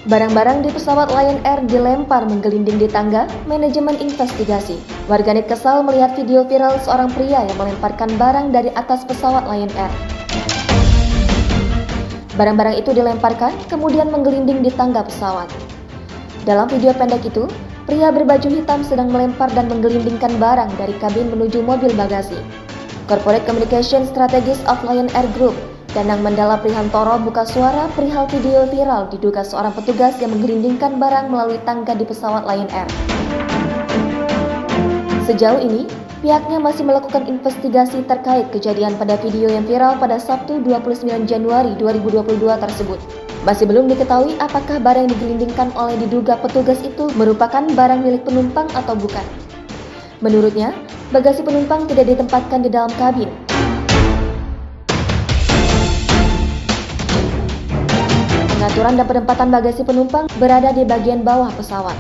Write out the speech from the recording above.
Barang-barang di pesawat Lion Air dilempar menggelinding di tangga, manajemen investigasi. Warganet kesal melihat video viral seorang pria yang melemparkan barang dari atas pesawat Lion Air. Barang-barang itu dilemparkan, kemudian menggelinding di tangga pesawat. Dalam video pendek itu, pria berbaju hitam sedang melempar dan menggelindingkan barang dari kabin menuju mobil bagasi. Corporate Communication Strategist of Lion Air Group, Danang Mandala Prihantoro buka suara perihal video viral diduga seorang petugas yang menggelindingkan barang melalui tangga di pesawat Lion Air. Sejauh ini, pihaknya masih melakukan investigasi terkait kejadian pada video yang viral pada Sabtu 29 Januari 2022 tersebut. Masih belum diketahui apakah barang yang digelindingkan oleh diduga petugas itu merupakan barang milik penumpang atau bukan. Menurutnya, bagasi penumpang tidak ditempatkan di dalam kabin. Pengaturan dan penempatan bagasi penumpang berada di bagian bawah pesawat.